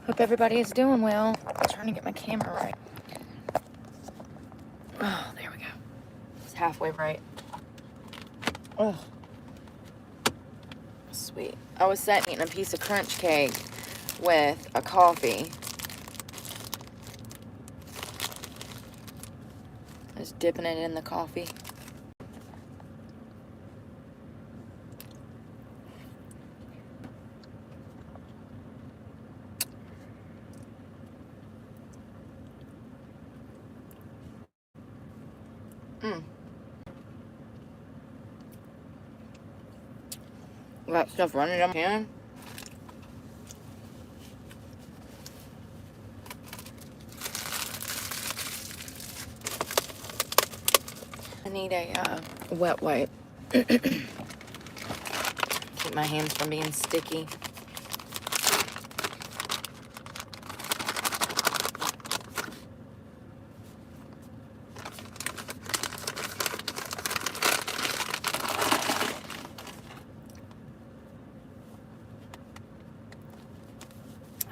Hope everybody is doing well. I'm trying to get my camera right. Oh, there we go. It's halfway right. Oh, sweet. I was sitting eating a piece of crunch cake with a coffee. I was dipping it in the coffee. Got stuff running down my hand. I need a wet wipe. Keep my hands from being sticky.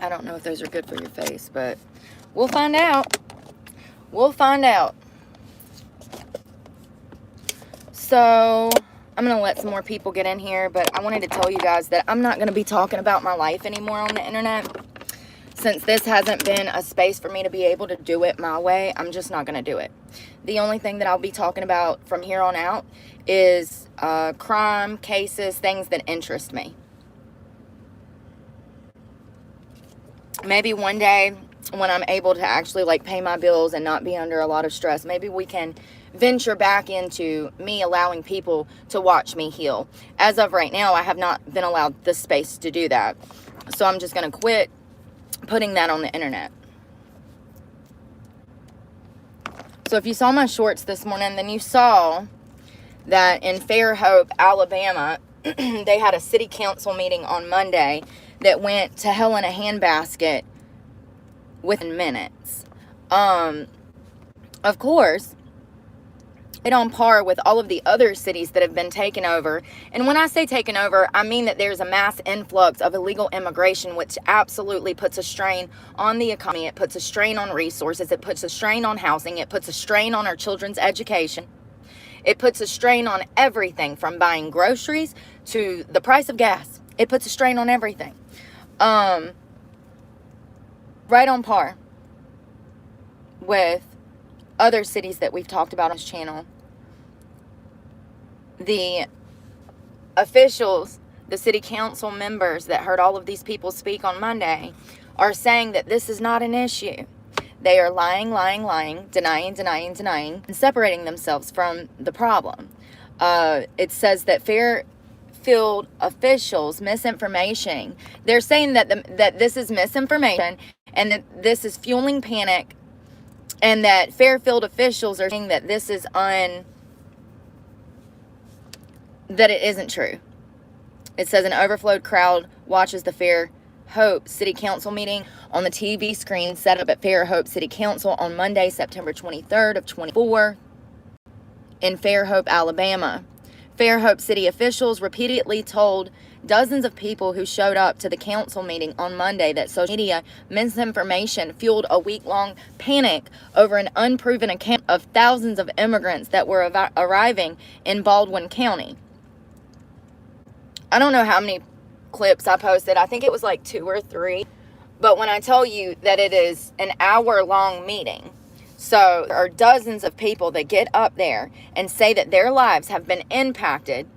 I don't know if those are good for your face, but we'll find out. We'll find out. So, I'm going to let some more people get in here, but I wanted to tell you guys that I'm not going to be talking about my life anymore on the internet. Since this hasn't been a space for me to be able to do it my way, I'm just not going to do it. The only thing that I'll be talking about from here on out is crime, cases, things that interest me. Maybe one day when I'm able to actually like pay my bills and not be under a lot of stress, maybe we can venture back into me allowing people to watch me heal. As of right now, I have not been allowed the space to do that. So I'm just going to quit putting that on the internet. So if you saw my shorts this morning, then you saw that in Fairhope, Alabama, they had a city council meeting on Monday that went to hell in a handbasket within minutes. Of course, it on par with all of the other cities that have been taken over. And when I say taken over, I mean that there's a mass influx of illegal immigration, which absolutely puts a strain on the economy. It puts a strain on resources. It puts a strain on housing. It puts a strain on our children's education. It puts a strain on everything from buying groceries to the price of gas. It puts a strain on everything. Right on par with other cities that we've talked about on this channel. The officials, the city council members that heard all of these people speak on Monday are saying that this is not an issue. They are lying, denying, and separating themselves from the problem. It says that Fairfield officials misinformation. They're saying that this is misinformation and that this is fueling panic, and that Fairfield officials are saying that this is that it isn't true. It says an overflowed crowd watches the Fairhope City Council meeting on the TV screen set up at Fairhope City Council on Monday, September 23rd of 24 in Fairhope, Alabama. Fairhope city officials repeatedly told dozens of people who showed up to the council meeting on Monday that social media misinformation fueled a week-long panic over an unproven account of thousands of immigrants that were arriving in Baldwin County. I don't know how many clips I posted. I think it was like 2 or 3. But when I tell you that it is an hour-long meeting, so there are dozens of people that get up there and say that their lives have been impacted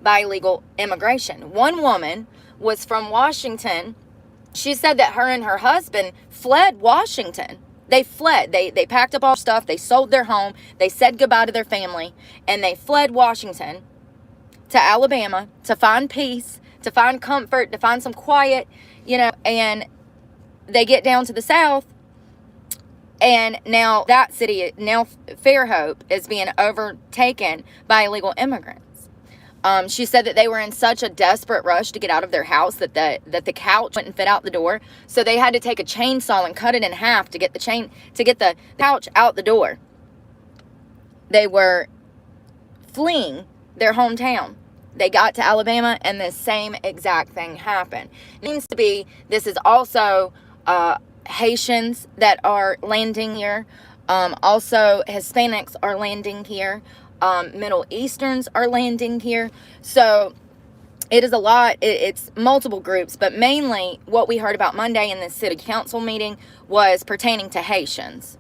by illegal immigration. One woman was from Washington. She said that her and her husband fled Washington. They fled. They packed up all stuff. They sold their home. They said goodbye to their family. And they fled Washington to Alabama to find peace, to find comfort, to find some quiet, and they get down to the South. And now that city, now Fairhope, is being overtaken by illegal immigrants. She said that they were in such a desperate rush to get out of their house that the couch wouldn't fit out the door. So they had to take a chainsaw and cut it in half to get the couch out the door. They were fleeing their hometown. They got to Alabama and the same exact thing happened. It seems to be this is also Haitians that are landing here. Also, Hispanics are landing here. Middle Easterns are landing here. So it is a lot. It's multiple groups, but mainly what we heard about Monday in the city council meeting was pertaining to Haitians.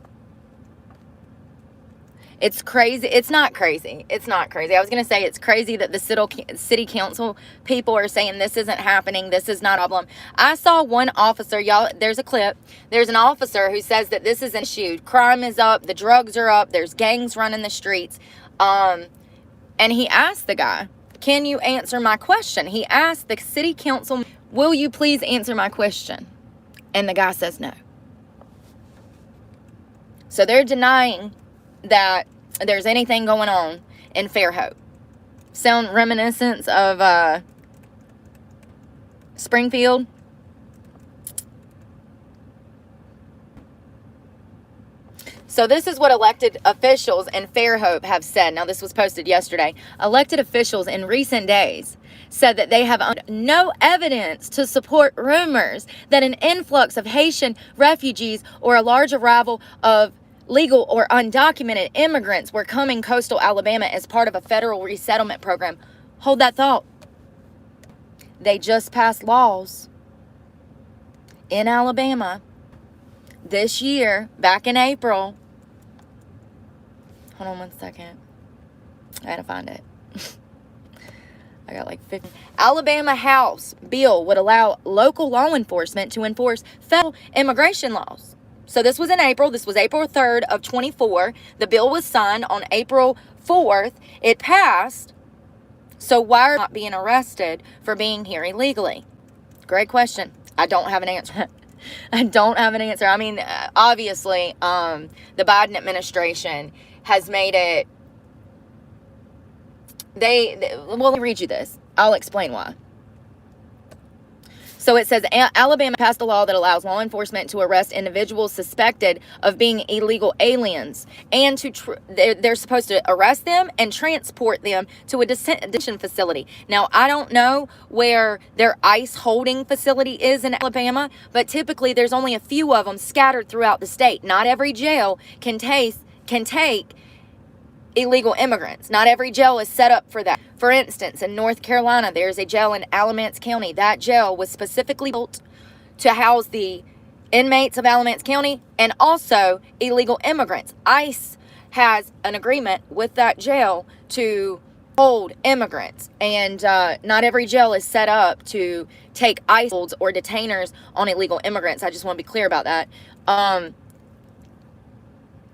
It's crazy. It's not crazy. It's not crazy. I was going to say it's crazy that the city council people are saying this isn't happening. This is not a problem. I saw one officer, y'all, there's a clip. There's an officer who says that this is an issue. Crime is up. The drugs are up. There's gangs running the streets. And he asked the guy, can you answer my question? He asked the city council, will you please answer my question? And the guy says no. So they're denying that there's anything going on in Fairhope. Sound reminiscent of Springfield? So this is what elected officials in Fairhope have said. Now, this was posted yesterday. Elected officials in recent days said that they have no evidence to support rumors that an influx of Haitian refugees or a large arrival of legal or undocumented immigrants were coming coastal Alabama as part of a federal resettlement program. Hold that thought. They just passed laws in Alabama this year, back in April. Hold on one second. I gotta find it. I got like 50. Alabama House bill would allow local law enforcement to enforce federal immigration laws. So this was in April. This was April 3rd of 24. The bill was signed on April 4th. It passed. So why are they not being arrested for being here illegally? Great question. I don't have an answer. I don't have an answer. I mean, obviously, the Biden administration has made it. Well, let me read you this. I'll explain why. So it says Alabama passed a law that allows law enforcement to arrest individuals suspected of being illegal aliens, and they're supposed to arrest them and transport them to a detention facility. Now, I don't know where their ICE holding facility is in Alabama, but typically there's only a few of them scattered throughout the state. Not every jail can take illegal immigrants. Not every jail is set up for that. For instance, in North Carolina, there's a jail in Alamance County. That jail was specifically built to house the inmates of Alamance County and also illegal immigrants. ICE has an agreement with that jail to hold immigrants, and not every jail is set up to take ICE holds or detainers on illegal immigrants. I just want to be clear about that.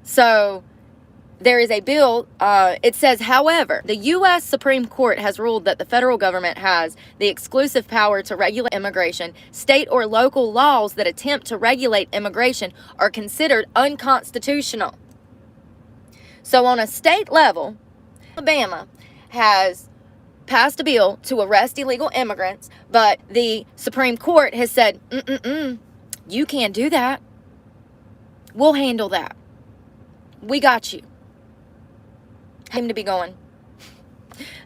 So there is a bill. It says, however, the U.S. Supreme Court has ruled that the federal government has the exclusive power to regulate immigration. State or local laws that attempt to regulate immigration are considered unconstitutional. So on a state level, Alabama has passed a bill to arrest illegal immigrants, but the Supreme Court has said, you can't do that. We'll handle that. We got you. Him to be going.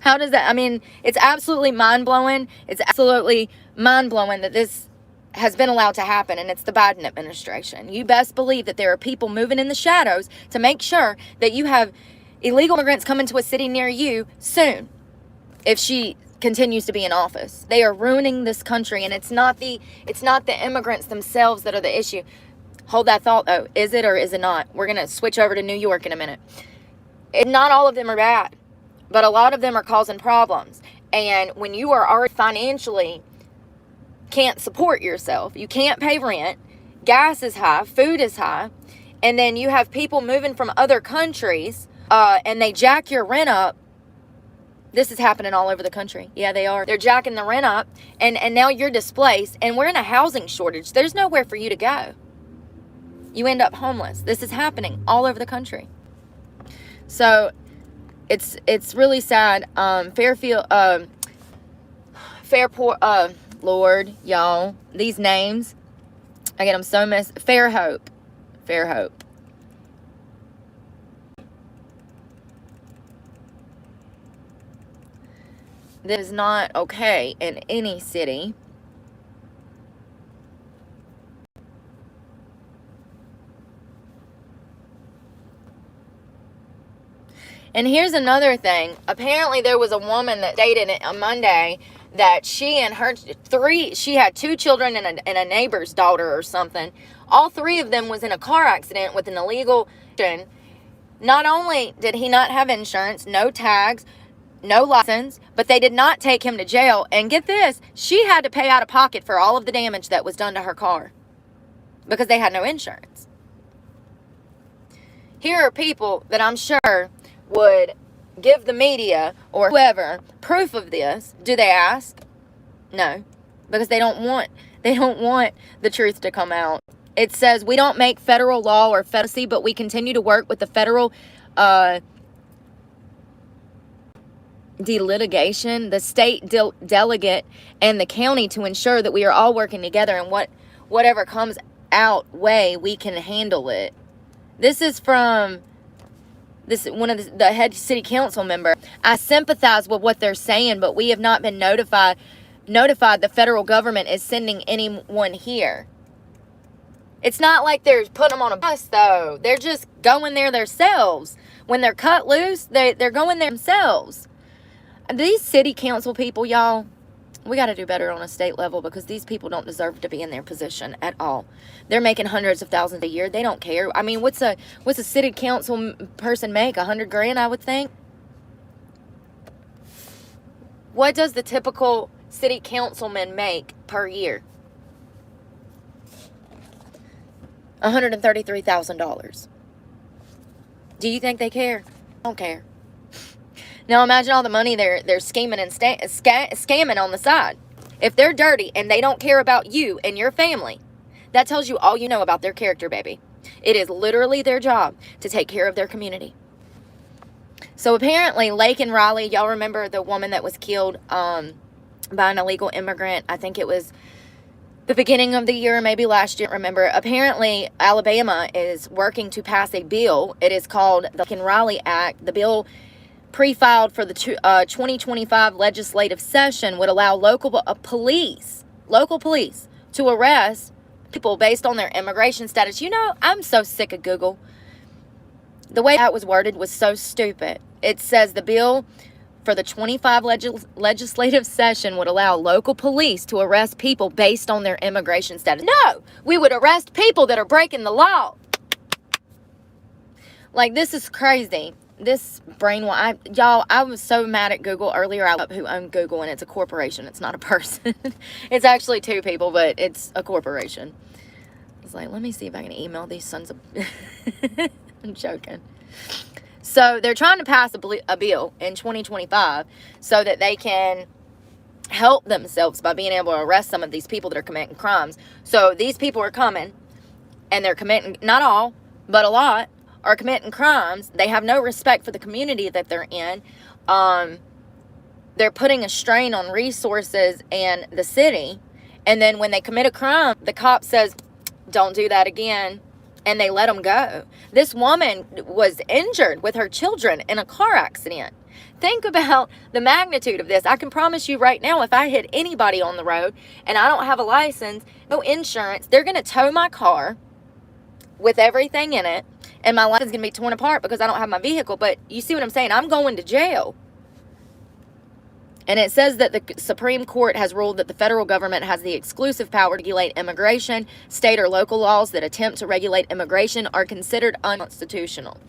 How does that? I mean, it's absolutely mind-blowing. It's absolutely mind-blowing that this has been allowed to happen, and it's the Biden administration. You best believe that there are people moving in the shadows to make sure that you have illegal immigrants coming to a city near you soon, if she continues to be in office. They are ruining this country, and it's not the immigrants themselves that are the issue. Hold that thought, though. Is it or is it not? We're going to switch over to New York in a minute. Not all of them are bad, but a lot of them are causing problems. And when you are already financially can't support yourself, you can't pay rent, gas is high, food is high, and then you have people moving from other countries and they jack your rent up. This is happening all over the country. Yeah, they are. They're jacking the rent up, and now you're displaced, and we're in a housing shortage. There's nowhere for you to go. You end up homeless. This is happening all over the country. So it's really sad. Fairport, Lord, y'all, these names, I get them so messed. Fairhope. This is not okay in any city. And here's another thing. Apparently there was a woman that dated on Monday that she had 2 children and a neighbor's daughter or something. All 3 of them was in a car accident with an illegal. Not only did he not have insurance, no tags, no license, but they did not take him to jail. And get this, she had to pay out of pocket for all of the damage that was done to her car because they had no insurance. Here are people that I'm sure would give the media or whoever proof of this. Do they ask? No, because they don't want the truth to come out. It says we don't make federal law or federal, but we continue to work with the federal delitigation, the state delegate, and the county to ensure that we are all working together, and whatever comes out way we can handle it. This is from one of the head city council member. I sympathize with what they're saying, but we have not been notified the federal government is sending anyone here. It's not like they're putting them on a bus, though. They're just going there themselves. When they're cut loose, they're going there themselves. These city council people, y'all, we got to do better on a state level because these people don't deserve to be in their position at all. They're making hundreds of thousands a year. They don't care. I mean, what's a city council person make? $100,000, I would think. What does the typical city councilman make per year? $133,000. Do you think they care? I don't care. Now imagine all the money they're scheming and scamming on the side. If they're dirty and they don't care about you and your family, that tells you all you know about their character, baby. It is literally their job to take care of their community. So apparently Lake and Raleigh, y'all remember the woman that was killed by an illegal immigrant? I think it was the beginning of the year, maybe last year. Remember, apparently Alabama is working to pass a bill. It is called the Lake and Raleigh Act. The bill pre-filed for the 2025 legislative session would allow local police to arrest people based on their immigration status. You know, I'm so sick of Google. The way that was worded was so stupid. It says the bill for the 25 legislative session would allow local police to arrest people based on their immigration status. No, we would arrest people that are breaking the law. Like, this is crazy. This y'all, I was so mad at Google earlier. I who owned Google, and it's a corporation. It's not a person. It's actually 2 people, but it's a corporation. I was like, let me see if I can email these sons of... I'm joking. So they're trying to pass a bill in 2025 so that they can help themselves by being able to arrest some of these people that are committing crimes. So these people are coming, and they're committing, not all, but a lot, are committing crimes. They have no respect for the community that they're in. They're putting a strain on resources and the city. And then when they commit a crime, the cop says, don't do that again. And they let them go. This woman was injured with her children in a car accident. Think about the magnitude of this. I can promise you right now, if I hit anybody on the road and I don't have a license, no insurance, they're going to tow my car with everything in it. And my license is going to be torn apart because I don't have my vehicle. But you see what I'm saying? I'm going to jail. And it says that the Supreme Court has ruled that the federal government has the exclusive power to regulate immigration. State or local laws that attempt to regulate immigration are considered unconstitutional.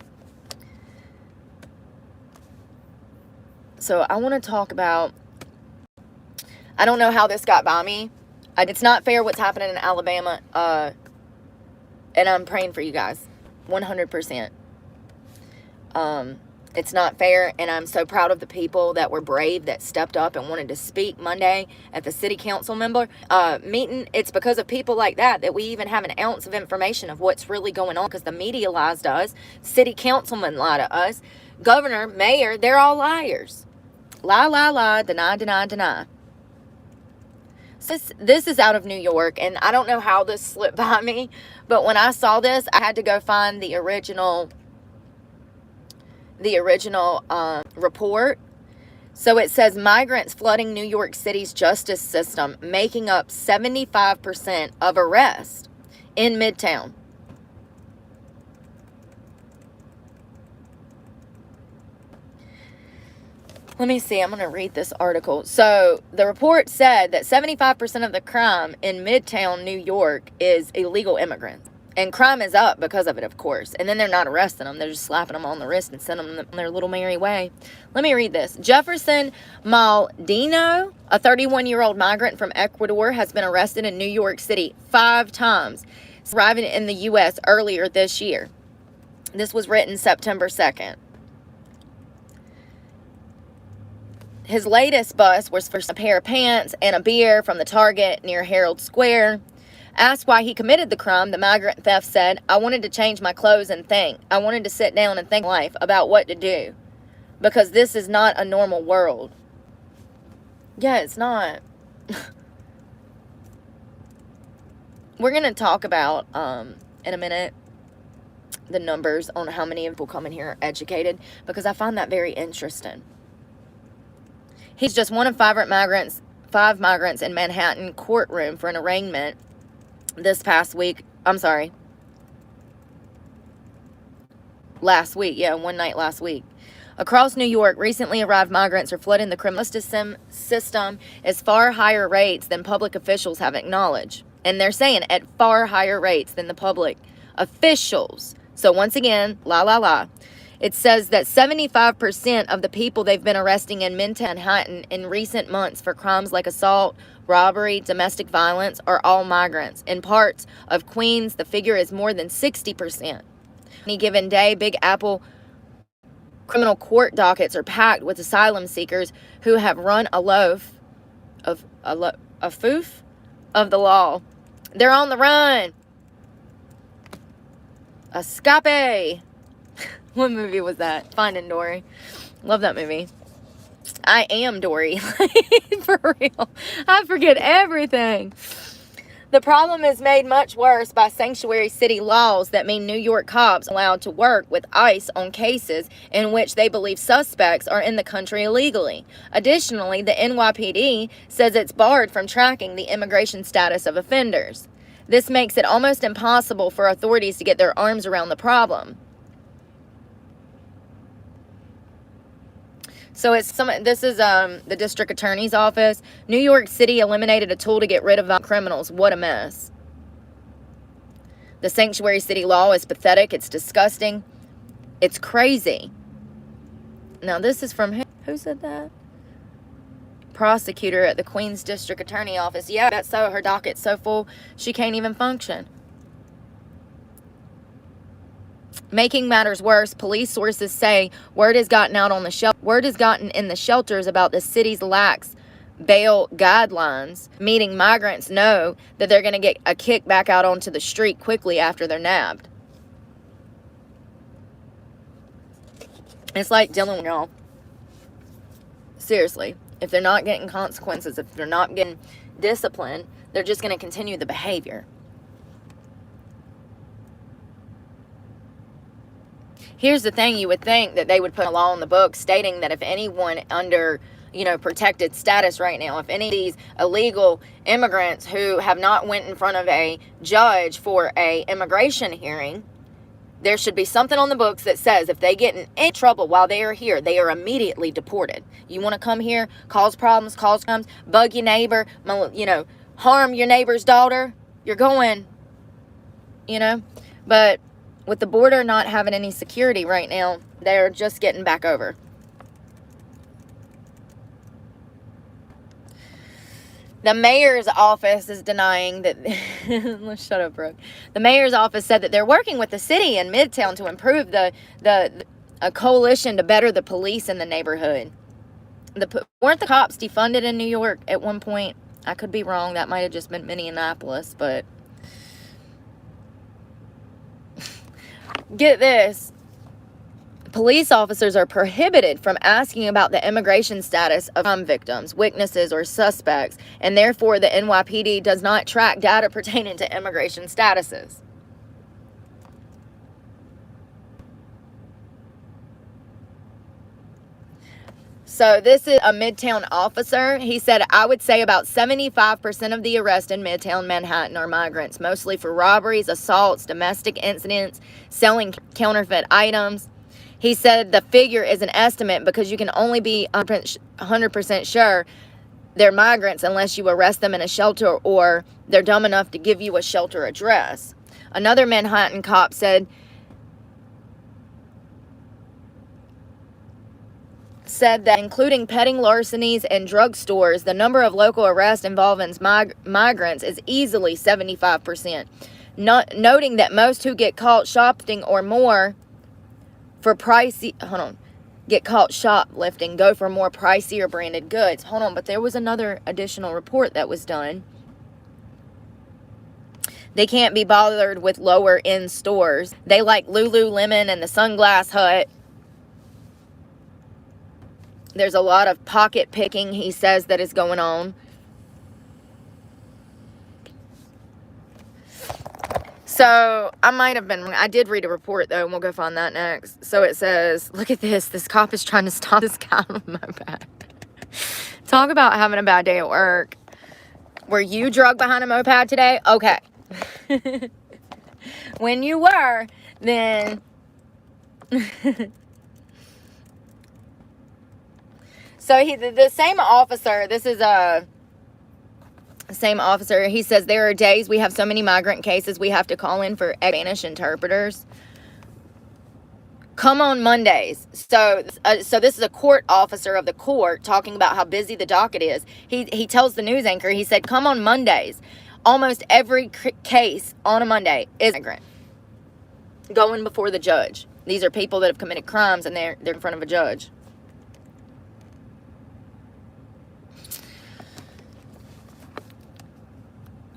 So I want to talk about, I don't know how this got by me. It's not fair what's happening in Alabama. And I'm praying for you guys. 100%. It's not fair, and I'm so proud of the people that were brave, that stepped up and wanted to speak Monday at the city council member meeting. It's because of people like that we even have an ounce of information of what's really going on, because the media lies to us, city councilmen lie to us, governor, mayor, they're all liars. Lie, lie, lie, deny, deny, deny. This is out of New York, and I don't know how this slipped by me, but when I saw this, I had to go find the original report. So it says migrants flooding New York City's justice system, making up 75% of arrests in Midtown. Let me see. I'm going to read this article. So the report said that 75% of the crime in Midtown New York is illegal immigrants. And crime is up because of it, of course. And then they're not arresting them. They're just slapping them on the wrist and sending them on their little merry way. Let me read this. Jefferson Maldino, a 31-year-old migrant from Ecuador, has been arrested in New York City 5 times, arriving in the U.S. earlier this year. This was written September 2nd. His latest bust was for a pair of pants and a beer from the Target near Herald Square. Asked why he committed the crime, the migrant theft said, "I wanted to change my clothes and think. I wanted to sit down and think life about what to do. Because this is not a normal world." Yeah, it's not. We're going to talk about, in a minute, the numbers on how many people come in here are educated, because I find that very interesting. He's just one of 5 migrants in Manhattan courtroom for an arraignment this past week. Last week. Yeah, one night last week. Across New York, recently arrived migrants are flooding the criminal system at far higher rates than public officials have acknowledged. And they're saying at far higher rates than the public officials. So once again, It says that 75% of the people they've been arresting in Manhattan in recent months for crimes like assault, robbery, domestic violence are all migrants. In parts of Queens, the figure is more than 60%. Any given day, Big Apple criminal court dockets are packed with asylum seekers who have run a foof of the law. They're on the run. Escape. What movie was that? Finding Dory. Love that movie. I am Dory. For real. I forget everything. The problem is made much worse by sanctuary city laws that mean New York cops are allowed to work with ICE on cases in which they believe suspects are in the country illegally. Additionally, the NYPD says it's barred from tracking the immigration status of offenders. This makes it almost impossible for authorities to get their arms around the problem. So this is the district attorney's office. New York City eliminated a tool to get rid of criminals. What a mess. The sanctuary city law is pathetic. It's disgusting. It's crazy. Now this is from who said that? Prosecutor at the Queens District Attorney Office. Yeah, that's so. Her docket's so full she can't even function. Making matters worse, police sources say word has gotten in the shelters about the city's lax bail guidelines, meaning migrants know that they're going to get a kickback out onto the street quickly after they're nabbed. It's like dealing with y'all. Seriously, if they're not getting consequences, if they're not getting discipline, they're just going to continue the behavior. Here's the thing, you would think that they would put a law in the book stating that if anyone under, protected status right now, if any of these illegal immigrants who have not went in front of a judge for a immigration hearing, there should be something on the books that says if they get in any trouble while they are here, they are immediately deported. You want to come here, cause problems, bug your neighbor, harm your neighbor's daughter, you're going, But with the border not having any security right now, they're just getting back over. The mayor's office is denying that. Shut up, Brooke. The mayor's office said that they're working with the city in Midtown to improve a coalition to better the police in the neighborhood. Weren't the cops defunded in New York at one point? I could be wrong. That might have just been Minneapolis, but get this. Police officers are prohibited from asking about the immigration status of crime victims, witnesses, or suspects, and therefore the NYPD does not track data pertaining to immigration statuses. So this is a Midtown officer. He said, I would say about 75% of the arrests in Midtown Manhattan are migrants, mostly for robberies, assaults, domestic incidents, selling counterfeit items. He said the figure is an estimate because you can only be 100% sure they're migrants unless you arrest them in a shelter or they're dumb enough to give you a shelter address. Another Manhattan cop said that including petting larcenies and drugstores, the number of local arrests involving migrants is easily 75%. Noting that most who get caught shoplifting or more for get caught shoplifting go for more pricier branded goods. But there was another additional report that was done. They can't be bothered with lower end stores. They like Lululemon and the Sunglass Hut. There's a lot of pocket picking, he says, that is going on. So, I might have been wrong. I did read a report, though, and we'll go find that next. So, it says, look at this. This cop is trying to stop this guy on a moped. Talk about having a bad day at work. Were you drugged behind a moped today? Okay. When you were, then... So, the same officer, this is a... same officer, he says there are days we have so many migrant cases we have to call in for Spanish interpreters. Come on Mondays. So this is a court officer of the court talking about how busy the docket is. He tells the news anchor, he said, come on Mondays. Almost every case on a Monday is migrant going before the judge. These are people that have committed crimes and they're in front of a judge.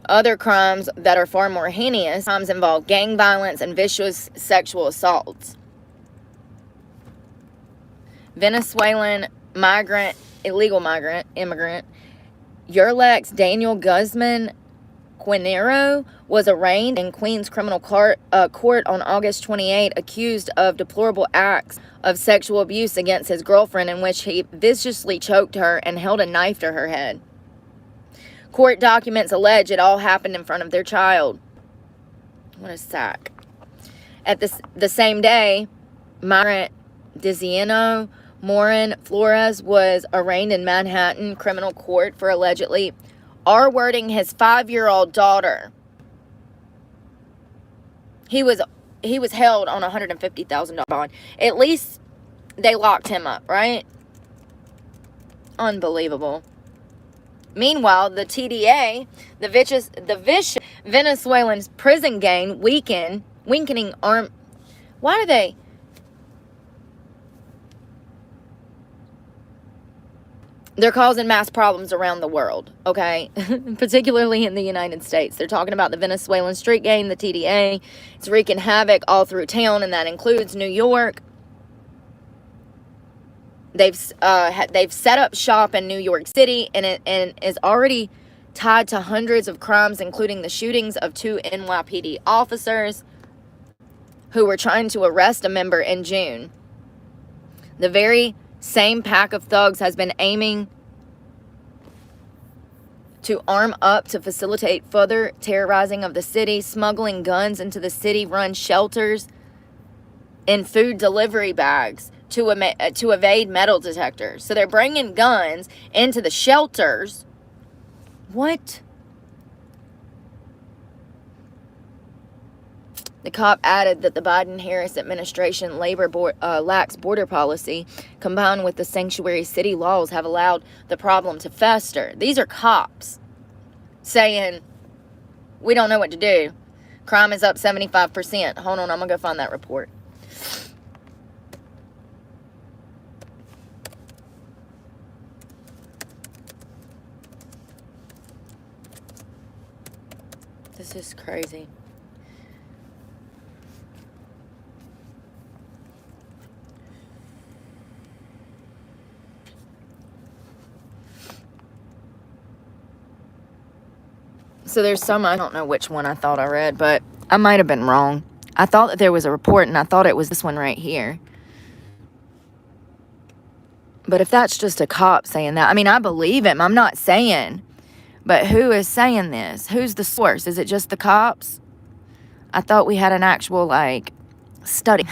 Other crimes that are far more heinous crimes involve gang violence and vicious sexual assaults. Venezuelan illegal immigrant, Yerlex Daniel Guzman Quinero was arraigned in Queens criminal court on August 28, accused of deplorable acts of sexual abuse against his girlfriend in which he viciously choked her and held a knife to her head. Court documents allege it all happened in front of their child. What a sack. At the same day, migrant Diziano Morin Flores was arraigned in Manhattan criminal court for allegedly R-wording his 5-year-old daughter. He was held on a $150,000 bond. At least they locked him up, right? Unbelievable. Meanwhile, the TDA, the vicious Venezuelan prison gang, weakening arm. Why are they? They're causing mass problems around the world, okay? Particularly in the United States. They're talking about the Venezuelan street gang, the TDA. It's wreaking havoc all through town, and that includes New York. They've set up shop in New York City, and is already tied to hundreds of crimes, including the shootings of 2 NYPD officers who were trying to arrest a member in June. The very same pack of thugs has been aiming to arm up to facilitate further terrorizing of the city, smuggling guns into the city-run shelters in food delivery bags to evade metal detectors. So they're bringing guns into the shelters. What? The cop added that the Biden-Harris administration lax border policy, combined with the sanctuary city laws, have allowed the problem to fester. These are cops saying, we don't know what to do. Crime is up 75%. Hold on, I'm going to go find that report. This is crazy. So there's some, I don't know which one I thought I read, but I might have been wrong. I thought that there was a report, and I thought it was this one right here. But if that's just a cop saying that, I mean, I believe him. I'm not saying. But who is saying this? Who's the source? Is it just the cops? I thought we had an actual, study.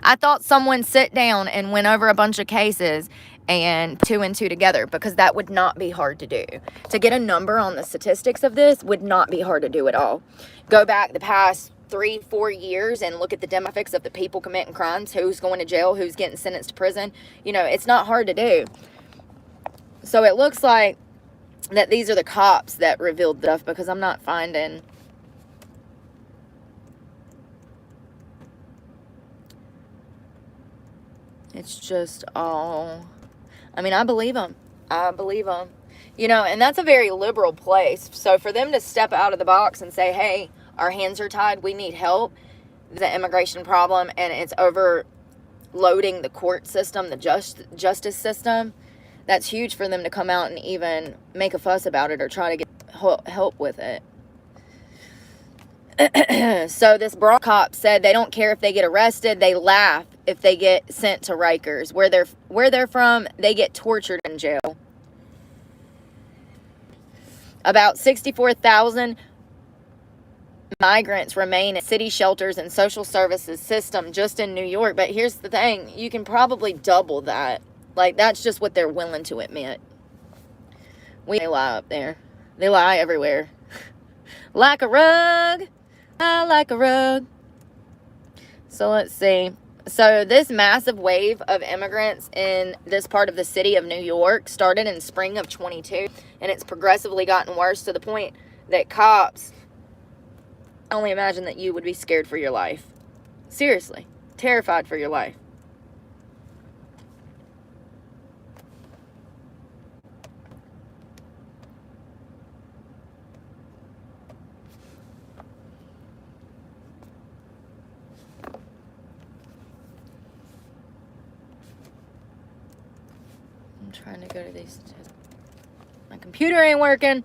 I thought someone sit down and went over a bunch of cases and 2 and 2 together, because that would not be hard to do. To get a number on the statistics of this would not be hard to do at all. Go back the past 3-4 years and look at the demographics of the people committing crimes, who's going to jail, who's getting sentenced to prison. You know, it's not hard to do. So it looks like that these are the cops that revealed stuff, because I'm not finding. It's just all, I mean, I believe them. I believe them. You know, and that's a very liberal place. So for them to step out of the box and say, hey, our hands are tied, we need help, the immigration problem, and it's overloading the court system, the justice system, that's huge for them to come out and even make a fuss about it or try to get help with it. So this Bronx cop said they don't care if they get arrested, they laugh if they get sent to Rikers. Where they're from, they get tortured in jail. About 64,000 migrants remain in city shelters and social services system just in New York. But here's the thing, you can probably double that. Like, that's just what they're willing to admit. They lie up there. They lie everywhere. Like a rug. I like a rug. So let's see. So this massive wave of immigrants in this part of the city of New York started in spring of 22. And it's progressively gotten worse to the point that cops, I only imagine that you would be scared for your life. Seriously. Terrified for your life. Trying to go to these. My computer ain't working.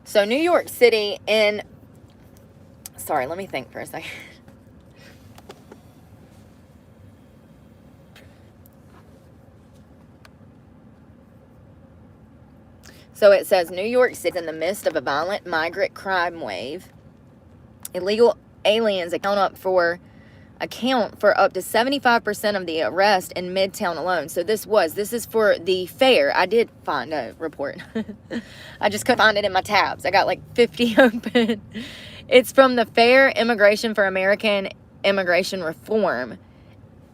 So New York City in, sorry, let me think for a second. So it says New York City is in the midst of a violent migrant crime wave. Illegal aliens account for up to 75% of the arrests in Midtown alone. So this is for the Fair. I did find a report. I just couldn't find it in my tabs. I got like 50 open. It's from the Fair Immigration for American Immigration Reform.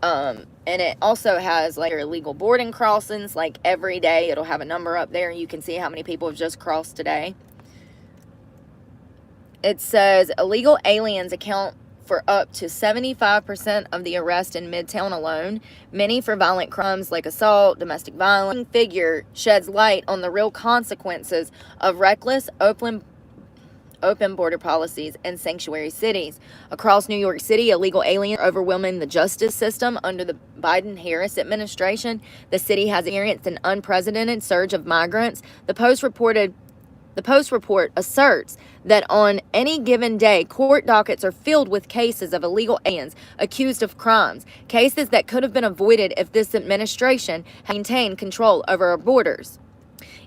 And it also has like illegal boarding crossings. Like every day it'll have a number up there. You can see how many people have just crossed today. It says illegal aliens account for up to 75% of the arrests in Midtown alone, many for violent crimes like assault, domestic violence. Figure sheds light on the real consequences of reckless, open border policies in sanctuary cities. Across New York City, illegal aliens are overwhelming the justice system under the Biden-Harris administration. The city has experienced an unprecedented surge of migrants. The Post report asserts that on any given day, court dockets are filled with cases of illegal aliens accused of crimes, cases that could have been avoided if this administration had maintained control over our borders.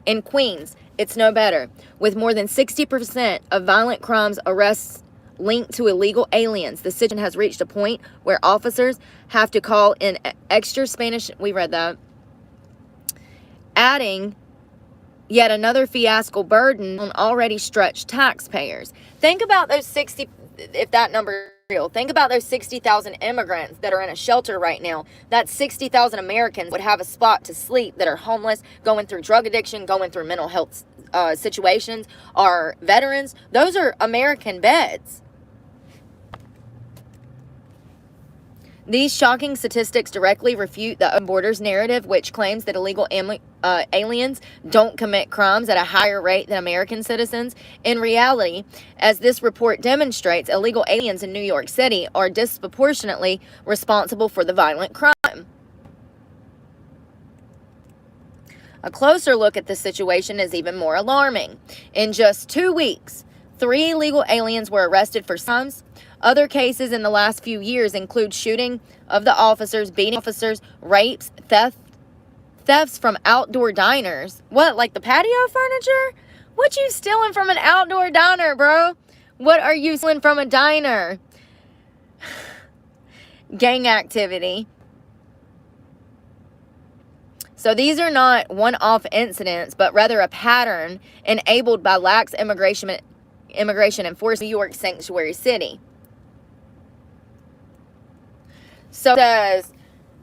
In Queens, it's no better. With more than 60% of violent crimes arrests linked to illegal aliens, the situation has reached a point where officers have to call in extra Spanish, we read that, adding yet another fiasco burden on already stretched taxpayers. Think about those 60, if that number is real, think about those 60,000 immigrants that are in a shelter right now. That 60,000 Americans would have a spot to sleep that are homeless, going through drug addiction, going through mental health situations, are veterans. Those are American beds. These shocking statistics directly refute the open borders narrative, which claims that illegal aliens don't commit crimes at a higher rate than American citizens. In reality, as this report demonstrates, illegal aliens in New York City are disproportionately responsible for the violent crime. A closer look at the situation is even more alarming. In just 2 weeks, 3 illegal aliens were arrested for crimes. Other cases in the last few years include shooting of the officers, beating officers, rapes, thefts from outdoor diners. What, like the patio furniture? What you stealing from an outdoor diner, bro? What are you stealing from a diner? Gang activity. So these are not one-off incidents, but rather a pattern enabled by lax immigration enforcement in New York sanctuary city. So it says,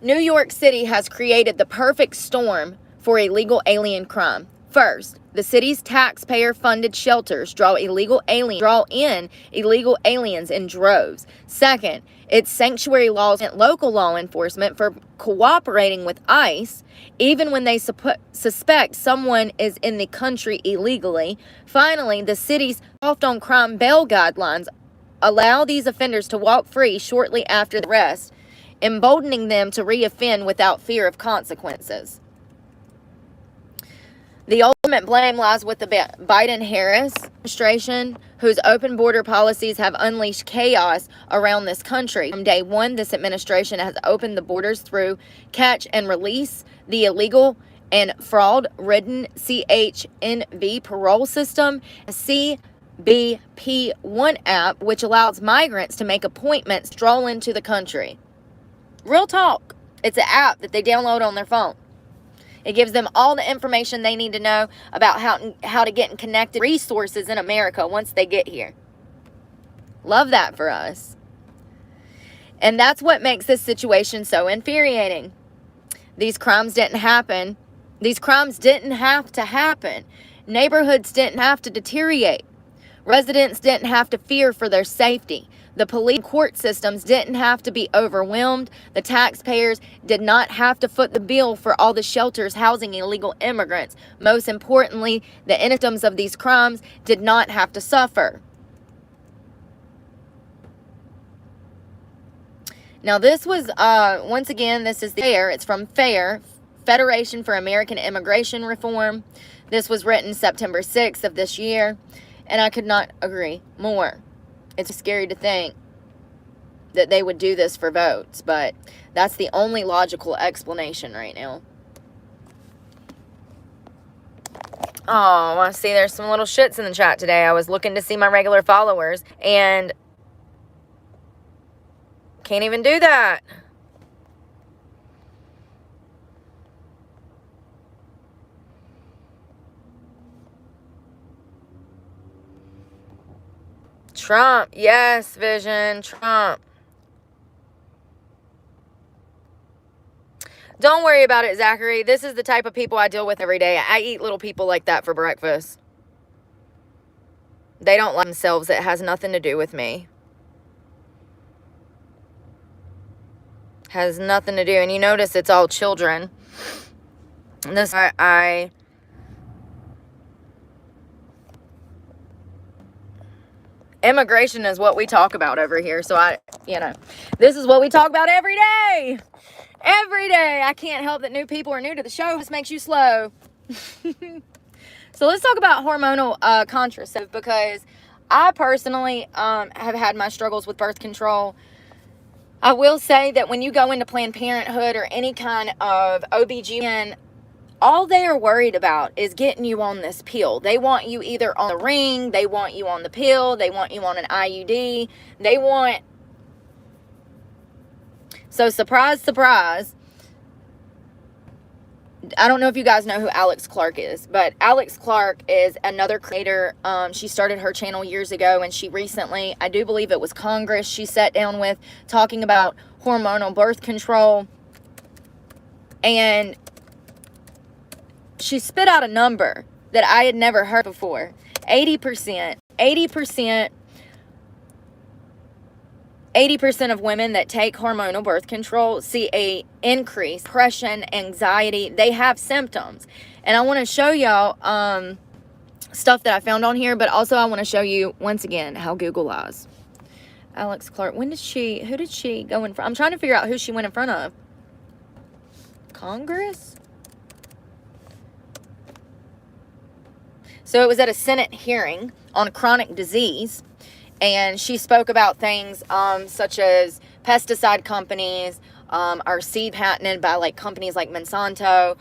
New York City has created the perfect storm for illegal alien crime. First, the city's taxpayer-funded shelters draw in illegal aliens in droves. Second, its sanctuary laws and local law enforcement for cooperating with ICE, even when they suspect someone is in the country illegally. Finally, the city's soft-on-crime bail guidelines allow these offenders to walk free shortly after the arrest, emboldening them to reoffend without fear of consequences. The ultimate blame lies with the Biden-Harris administration, whose open border policies have unleashed chaos around this country. From day one, this administration has opened the borders through catch and release, the illegal and fraud-ridden CHNV parole system, CBP One app, which allows migrants to make appointments, stroll into the country. Real talk. It's an app that they download on their phone. It gives them all the information they need to know about how to get in connected resources in America once they get here. Love that for us. And that's what makes this situation so infuriating. These crimes didn't happen. These crimes didn't have to happen. Neighborhoods didn't have to deteriorate. Residents didn't have to fear for their safety. The police and court systems didn't have to be overwhelmed. The taxpayers did not have to foot the bill for all the shelters housing illegal immigrants. Most importantly, the victims of these crimes did not have to suffer. Now this was, once again, this is the FAIR. It's from FAIR, Federation for American Immigration Reform. This was written September 6th of this year, and I could not agree more. It's scary to think that they would do this for votes, but that's the only logical explanation right now. Oh, I see there's some little shits in the chat today. I was looking to see my regular followers, and can't even do that. Trump. Yes, Vision. Trump. Don't worry about it, Zachary. This is the type of people I deal with every day. I eat little people like that for breakfast. They don't like themselves. It has nothing to do with me. Has nothing to do. And you notice it's all children. And this, immigration is what we talk about over here. So this is what we talk about every day. Every day. I can't help that new people are new to the show. This makes you slow. So let's talk about hormonal contraceptive, because I personally have had my struggles with birth control. I will say that when you go into Planned Parenthood or any kind of OBGYN, all they are worried about is getting you on this pill. They want you either on the ring, they want you on the pill, they want you on an IUD, So surprise, surprise. I don't know if you guys know who Alex Clark is, but Alex Clark is another creator. She started her channel years ago, and she recently, I do believe it was Congress, she sat down with talking about hormonal birth control. And she spit out a number that I had never heard before. 80% of women that take hormonal birth control see a increase, depression, anxiety. They have symptoms. And I want to show y'all stuff that I found on here, but also I want to show you, once again, how Google lies. Alex Clark, who did she go in front? I'm trying to figure out who she went in front of. Congress? So it was at a Senate hearing on chronic disease, And she spoke about things such as pesticide companies are seed patented by like companies like Monsanto.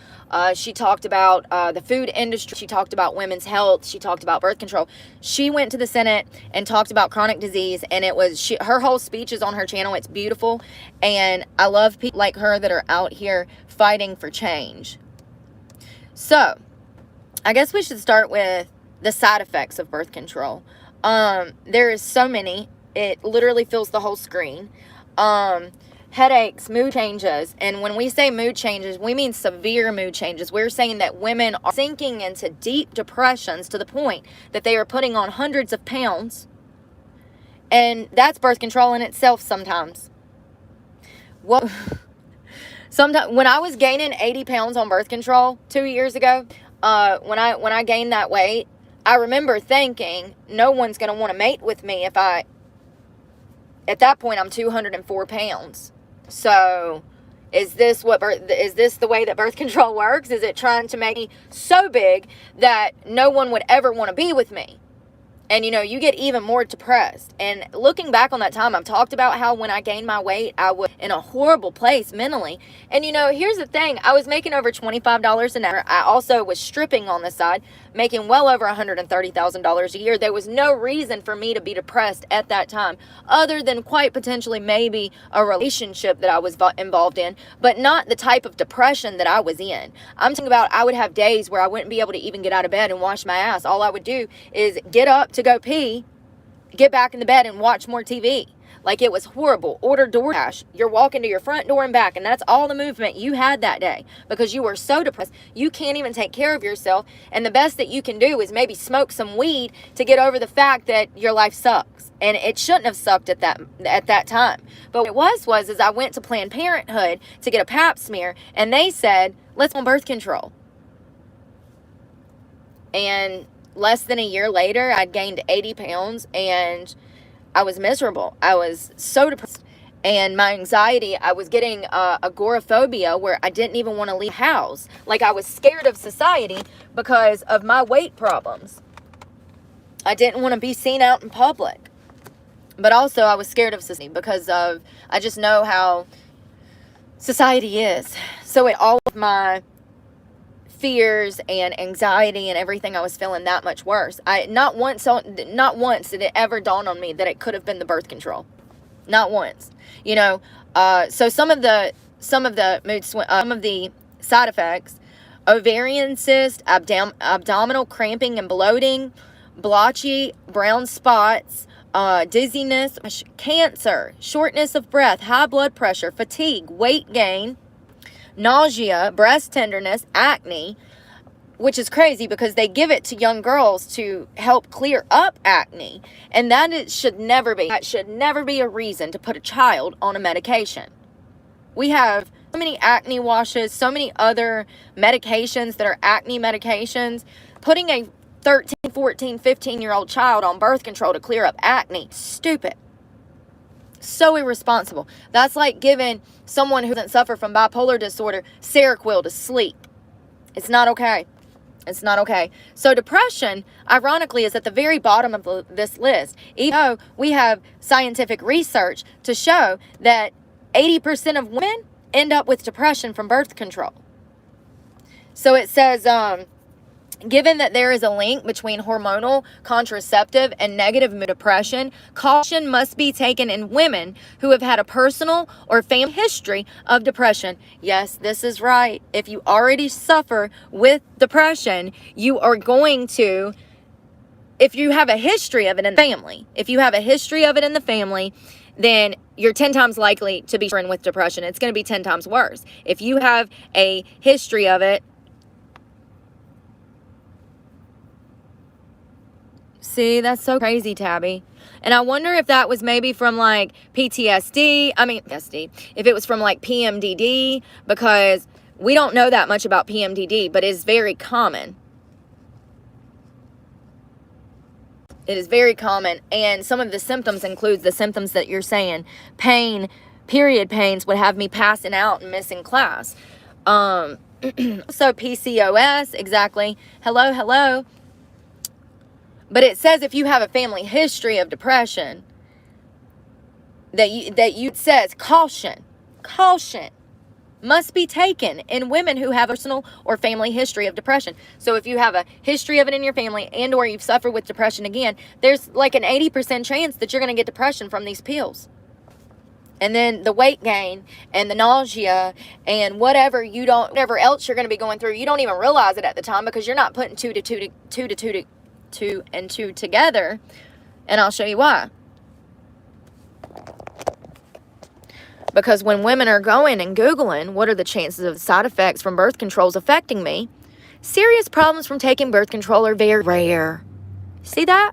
She talked about the food industry. She talked about women's health. She talked about birth control. She went to the Senate and talked about chronic disease, and it was her whole speech is on her channel. It's beautiful, and I love people like her that are out here fighting for change. So I guess we should start with the side effects of birth control. There is so many. It literally fills the whole screen. Headaches, mood changes. And when we say mood changes, we mean severe mood changes. We're saying that women are sinking into deep depressions to the point that they are putting on hundreds of pounds. And that's birth control in itself sometimes. Well, sometimes when I was gaining 80 pounds on birth control 2 years ago, when I gained that weight, I remember thinking, no one's going to want to mate with me if at that point, I'm 204 pounds. So, is this the way that birth control works? Is it trying to make me so big that no one would ever want to be with me? And, you get even more depressed. And looking back on that time, I've talked about how when I gained my weight, I was in a horrible place mentally. And, here's the thing. I was making over $25 an hour. I also was stripping on the side, making well over $130,000 a year. There was no reason for me to be depressed at that time, other than quite potentially maybe a relationship that I was involved in, but not the type of depression that I was in. I'm talking about I would have days where I wouldn't be able to even get out of bed and wash my ass. All I would do is get up to go pee, get back in the bed and watch more TV. Like, it was horrible. Order DoorDash. You're walking to your front door and back, and that's all the movement you had that day because you were so depressed. You can't even take care of yourself, and the best that you can do is maybe smoke some weed to get over the fact that your life sucks. And it shouldn't have sucked at that time. But what it was I went to Planned Parenthood to get a pap smear, and they said, let's go on birth control. And less than a year later, I'd gained 80 pounds, and I was miserable. I was so depressed. And my anxiety, I was getting agoraphobia where I didn't even want to leave the house. Like, I was scared of society because of my weight problems. I didn't want to be seen out in public. But also, I was scared of society because I just know how society is. So all of my fears and anxiety and everything, I was feeling that much worse. Not once did it ever dawn on me that it could have been the birth control. Not once. So some of the side effects: ovarian cyst, abdominal cramping and bloating, blotchy brown spots, dizziness, cancer, shortness of breath, high blood pressure, fatigue, weight gain, nausea, breast tenderness, acne, which is crazy because they give it to young girls to help clear up acne. And that should never be a reason to put a child on a medication. We have so many acne washes, so many other medications that are acne medications. Putting a 13, 14, 15-year-old child on birth control to clear up acne, stupid. So irresponsible. That's like giving someone who doesn't suffer from bipolar disorder Seroquel to sleep. It's not okay. It's not okay. So depression, ironically, is at the very bottom of this list. Even though we have scientific research to show that 80% of women end up with depression from birth control. So it says, given that there is a link between hormonal, contraceptive, and negative mood depression, caution must be taken in women who have had a personal or family history of depression. Yes, this is right. If you already suffer with depression, you are going to, if you have a history of it in the family, then you're 10 times likely to be suffering with depression. It's going to be 10 times worse. If you have a history of it, see, that's so crazy, Tabby. And I wonder if that was maybe from like PTSD. If it was from like PMDD, because we don't know that much about PMDD, but it's very common. It is very common. And some of the symptoms include the symptoms that you're saying. Pain, period pains would have me passing out and missing class. So PCOS, exactly. Hello. But it says if you have a family history of depression, it says caution must be taken in women who have a personal or family history of depression. So if you have a history of it in your family and or you've suffered with depression again, there's like an 80% chance that you're going to get depression from these pills. And then the weight gain and the nausea and whatever else you're going to be going through, you don't even realize it at the time because you're not putting two and two together. And I'll show you why. Because when women are going and Googling, what are the chances of side effects from birth controls affecting me? Serious problems from taking birth control are very rare. See that?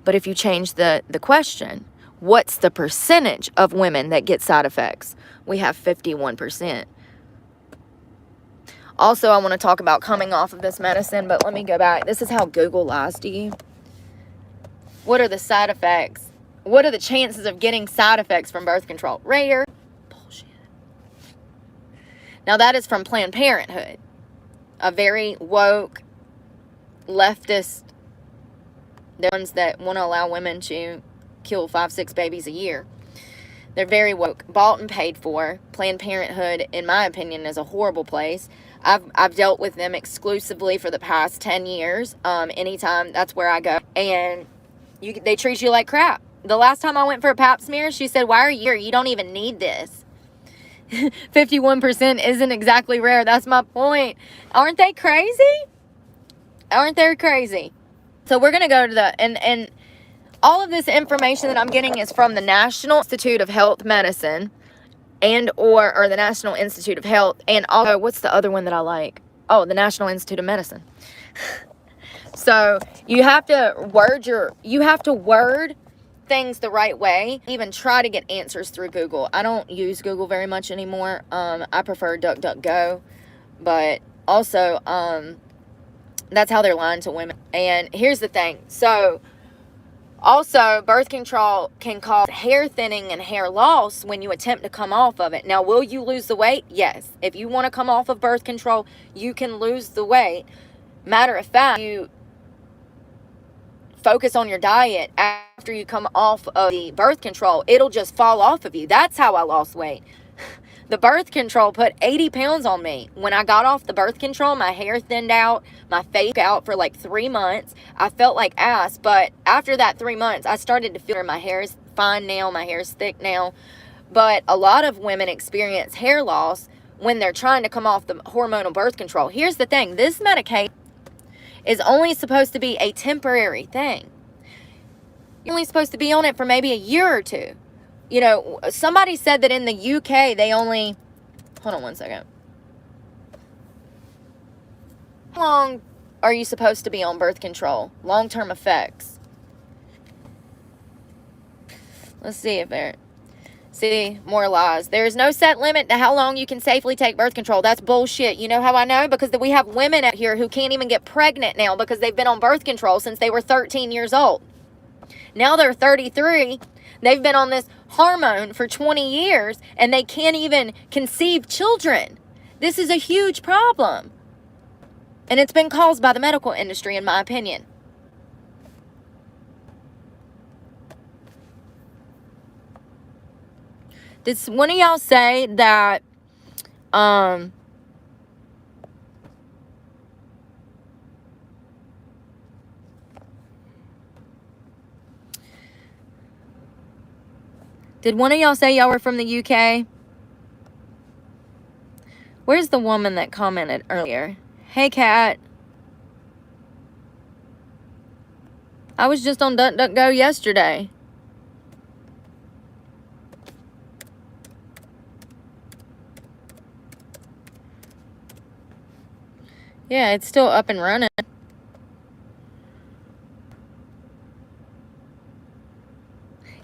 But if you change the question, what's the percentage of women that get side effects? We have 51%. Also, I want to talk about coming off of this medicine, but let me go back. This is how Google lies to you. What are the side effects? What are the chances of getting side effects from birth control? Rare. Bullshit. Now that is from Planned Parenthood, a very woke, leftist, the ones that want to allow women to kill 5-6 babies a year. They're very woke, bought and paid for. Planned Parenthood, in my opinion, is a horrible place. I've dealt with them exclusively for the past 10 years. Anytime, that's where I go. And they treat you like crap. The last time I went for a pap smear, she said, why are you here? You don't even need this. 51% isn't exactly rare. That's my point. Aren't they crazy? Aren't they crazy? So we're going to go to and all of this information that I'm getting is from the National Institute of Health Medicine or the National Institute of Health. And also, what's the other one that I like? Oh, the National Institute of Medicine. So you have to word things the right way. Even try to get answers through Google. I don't use Google very much anymore. I prefer DuckDuckGo, but also that's how they're lying to women. And here's the thing. So also, birth control can cause hair thinning and hair loss when you attempt to come off of it. Now, will you lose the weight? Yes. If you want to come off of birth control, you can lose the weight. Matter of fact, you focus on your diet after you come off of the birth control, it'll just fall off of you. That's how I lost weight. The birth control put 80 pounds on me. When I got off the birth control, my hair thinned out, my face out for like 3 months. I felt like ass, but after that 3 months, I started to feel my hair is fine now, my hair is thick now. But a lot of women experience hair loss when they're trying to come off the hormonal birth control. Here's the thing, this medication is only supposed to be a temporary thing. You're only supposed to be on it for maybe a year or two. You know, somebody said that in the UK, they only... Hold on one second. How long are you supposed to be on birth control? Long-term effects. Let's see if there... See, more lies. There is no set limit to how long you can safely take birth control. That's bullshit. You know how I know? Because we have women out here who can't even get pregnant now because they've been on birth control since they were 13 years old. Now they're 33. They've been on this hormone for 20 years and they can't even conceive children. This is a huge problem. And it's been caused by the medical industry, in my opinion. Did one of y'all say that did one of y'all say y'all were from the UK? Where's the woman that commented earlier? Hey, Kat. I was just on DuckDuckGo yesterday. Yeah, it's still up and running.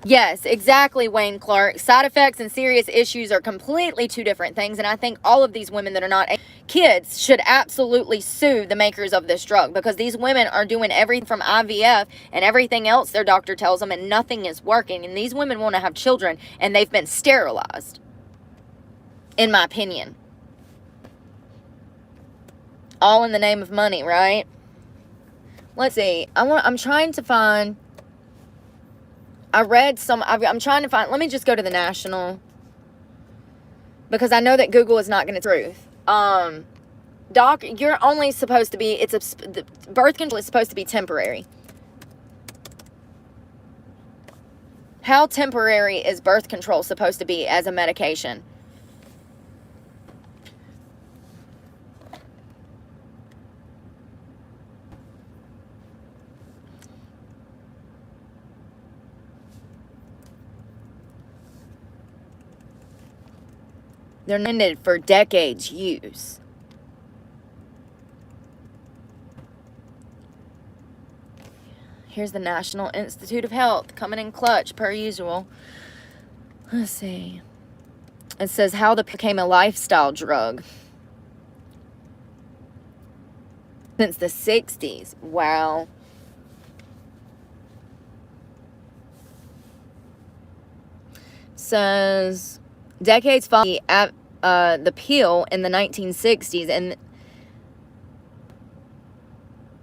Yes, exactly, Wayne Clark. Side effects and serious issues are completely two different things. And I think all of these women that are not kids should absolutely sue the makers of this drug. Because these women are doing everything from IVF and everything else their doctor tells them. And nothing is working. And these women want to have children. And they've been sterilized. In my opinion. All in the name of money, right? Let's see. I'm trying to find. I'm trying to find. Let me just go to the National, because I know that Google is not going to truth. Doc, you're only supposed to be. Birth control is supposed to be temporary. How temporary is birth control supposed to be as a medication? They're intended for decades use. Here's the National Institute of Health coming in clutch per usual. Let's see. It says how the became a lifestyle drug. Since the 60s. Wow. Says decades following the pill in the 1960s and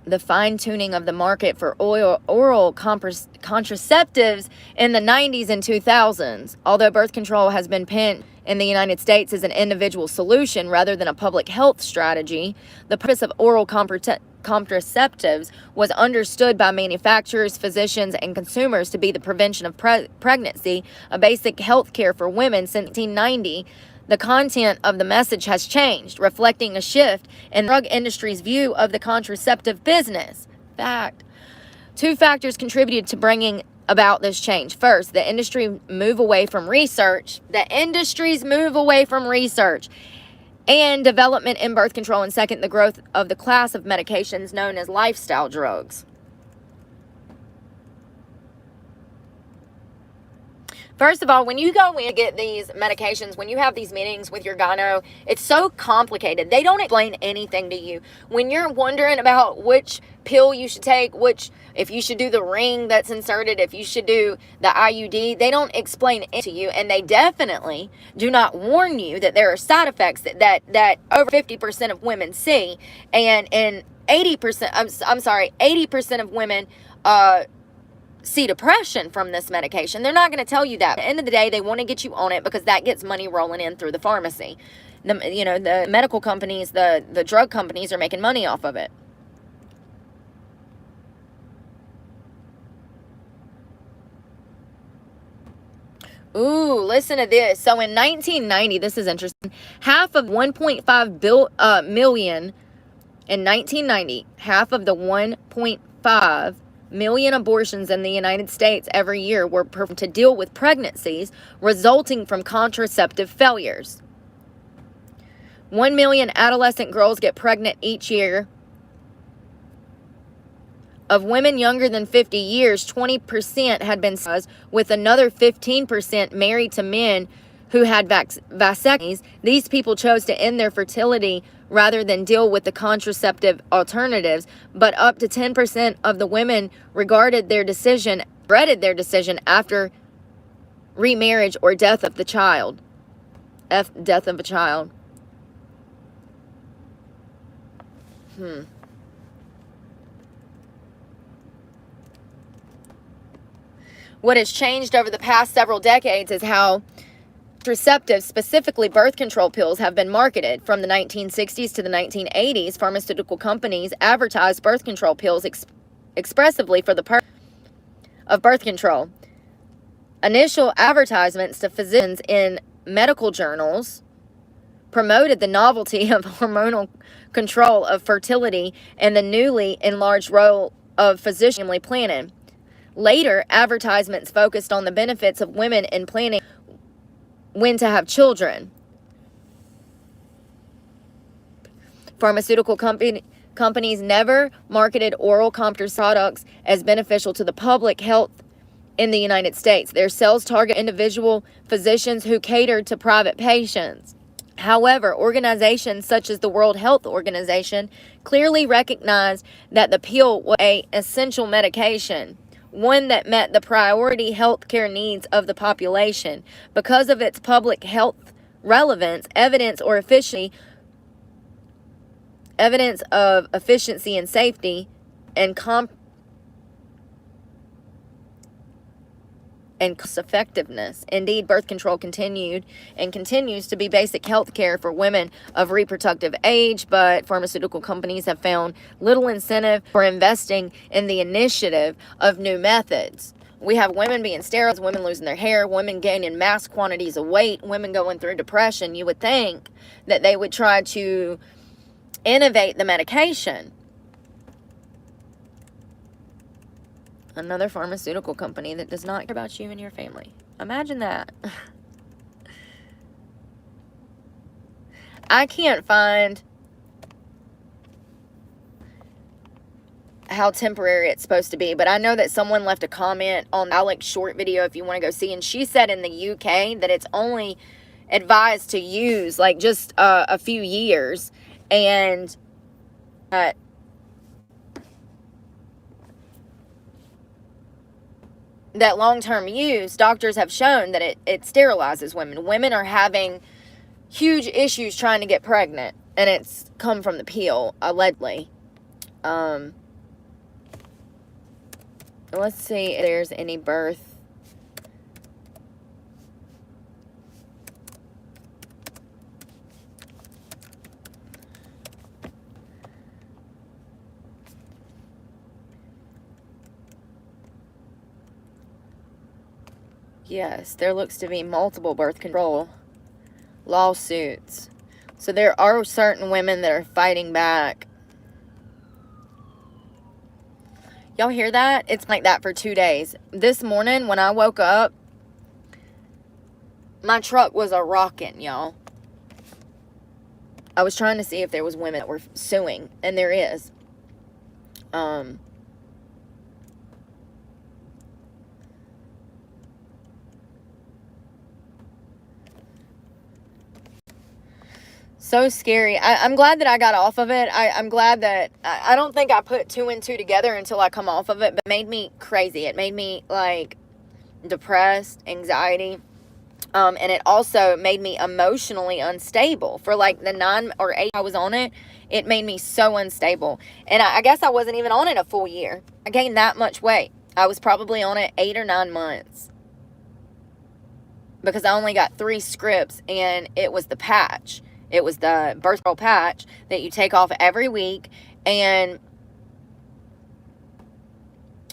the fine-tuning of the market for oral contraceptives in the 90s and 2000s. Although birth control has been penned in the United States as an individual solution rather than a public health strategy, the purpose of oral contraceptives was understood by manufacturers, physicians, and consumers to be the prevention of pregnancy, a basic health care for women. Since 1990, the content of the message has changed, reflecting a shift in the drug industry's view of the contraceptive business. Two factors contributed to bringing about this change. First, the industry's move away from research and development in birth control, and second, the growth of the class of medications known as lifestyle drugs. First of all, when you go in to get these medications, when you have these meetings with your gyno, it's so complicated. They don't explain anything to you. When you're wondering about which pill you should take, if you should do the ring that's inserted, if you should do the IUD, they don't explain it to you, and they definitely do not warn you that there are side effects that over 50% of women see, and 80% of women see depression from this medication. They're not going to tell you that. At the end of the day, they want to get you on it because that gets money rolling in through the pharmacy. The medical companies, the drug companies are making money off of it. Ooh, listen to this. So in 1990, this is interesting. Half of 1.5 million in 1990, half of the 1.5 million abortions in the United States every year were performed to deal with pregnancies resulting from contraceptive failures. 1 million adolescent girls get pregnant each year. Of women younger than 50 years, 20% had been with another 15% married to men who had vasectomies. These people chose to end their fertility rather than deal with the contraceptive alternatives, but up to 10% of the women regretted their decision after remarriage or death of a child. What has changed over the past several decades is how contraceptives, specifically birth control pills, have been marketed. From the 1960s to the 1980s, pharmaceutical companies advertised birth control pills expressively for the purpose of birth control. Initial advertisements to physicians in medical journals promoted the novelty of hormonal control of fertility and the newly enlarged role of physician family planning. Later, advertisements focused on the benefits of women in planning when to have children. Pharmaceutical companies never marketed oral contraceptive products as beneficial to the public health in the United States. Their sales target individual physicians who catered to private patients. However, organizations such as the World Health Organization clearly recognized that the pill was an essential medication, one that met the priority healthcare needs of the population. Because of its public health relevance, evidence, or efficacy, evidence of efficiency and safety and cost effectiveness. Indeed, birth control continued and continues to be basic health care for women of reproductive age, but pharmaceutical companies have found little incentive for investing in the initiative of new methods. We have women being sterilized, women losing their hair, women gaining mass quantities of weight, women going through depression. You would think that they would try to innovate the medication. Another pharmaceutical company that does not care about you and your family. Imagine that. I can't find how temporary it's supposed to be, but I know that someone left a comment on Alex's short video if you want to go see, and she said in the UK that it's only advised to use like just a few years, and that long-term use, doctors have shown that it sterilizes women. Women are having huge issues trying to get pregnant, and it's come from the pill, allegedly. Let's see if there's any birth. Yes, there looks to be multiple birth control lawsuits. So there are certain women that are fighting back. Y'all hear that? It's like that for 2 days. This morning when I woke up, my truck was a rockin', y'all. I was trying to see if there was women that were suing, and there is. So scary. I'm glad that I got off of it. I'm glad that I don't think I put 2 and 2 together until I come off of it, but it made me crazy. It made me like depressed, anxiety, and it also made me emotionally unstable for like the 9 or 8 I was on it. It made me so unstable, and I guess I wasn't even on it a full year. I gained that much weight. I was probably on it 8 or 9 months because I only got 3 scripts, and it was the patch. It was the birth control patch that you take off every week, and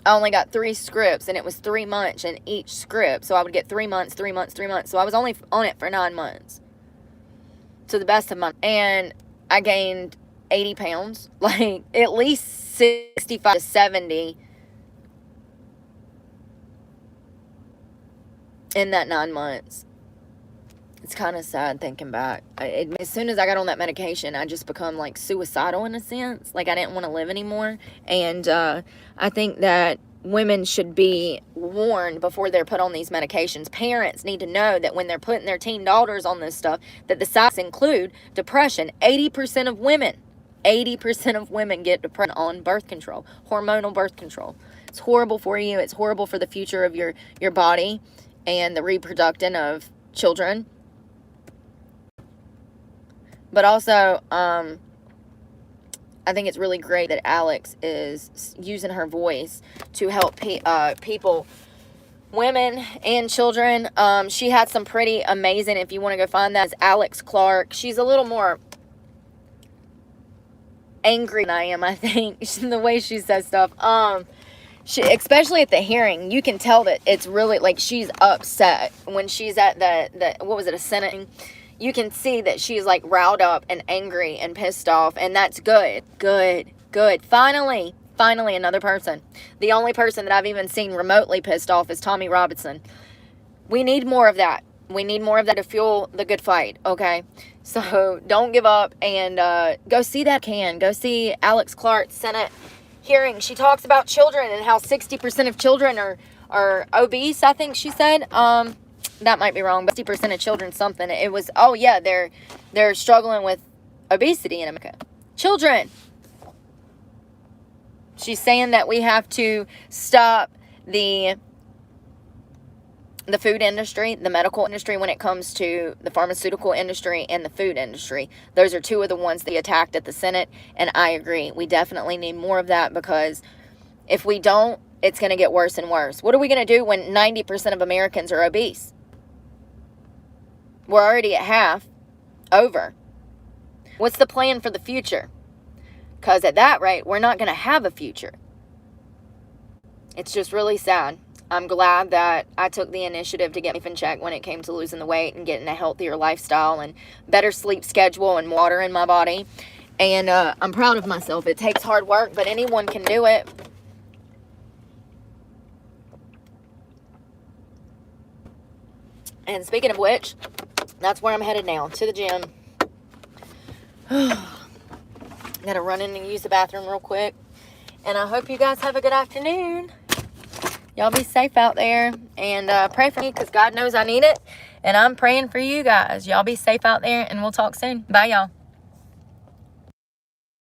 I only got 3 scripts, and it was 3 months in each script. So I would get 3 months, 3 months, 3 months. So I was only on it for 9 months, to the best of my, and I gained 80 pounds, like at least 65 to 70 in that 9 months. It's kind of sad thinking back. As soon as I got on that medication, I just become like suicidal in a sense. Like I didn't want to live anymore. And I think that women should be warned before they're put on these medications. Parents need to know that when they're putting their teen daughters on this stuff, that the side effects include depression. 80% of women get depression on birth control, hormonal birth control. It's horrible for you. It's horrible for the future of your body and the reproducting of children. But also, I think it's really great that Alex is using her voice to help people, women and children. She had some pretty amazing, if you want to go find that, is Alex Clark. She's a little more angry than I am, I think, the way she says stuff. She, especially at the hearing, you can tell that it's really, like, she's upset. When she's at the what was it, a sentencing, you can see that she's like riled up and angry and pissed off, and that's good. Finally another person. The only person that I've even seen remotely pissed off is Tommy Robinson. We need more of that. We need more of that to fuel the good fight, okay? So don't give up, and go see that Go see Alex Clark's Senate hearing. She talks about children and how 60% of children are obese, I think she said. That might be wrong, but 50% of children something. It was, oh yeah, they're struggling with obesity in America. Children. She's saying that we have to stop the the food industry, the medical industry when it comes to the pharmaceutical industry and the food industry. Those are two of the ones that he attacked at the Senate, and I agree. We definitely need more of that, because if we don't, it's going to get worse and worse. What are we going to do when 90% of Americans are obese? We're already at half over. What's the plan for the future? Because at that rate, we're not going to have a future. It's just really sad. I'm glad that I took the initiative to get me in check when it came to losing the weight and getting a healthier lifestyle and better sleep schedule and water in my body. And I'm proud of myself. It takes hard work, but anyone can do it. And speaking of which, that's where I'm headed now, to the gym. Gotta run in and use the bathroom real quick. And I hope you guys have a good afternoon. Y'all be safe out there, and pray for me, because God knows I need it, and I'm praying for you guys. Y'all be safe out there, and we'll talk soon. Bye, y'all.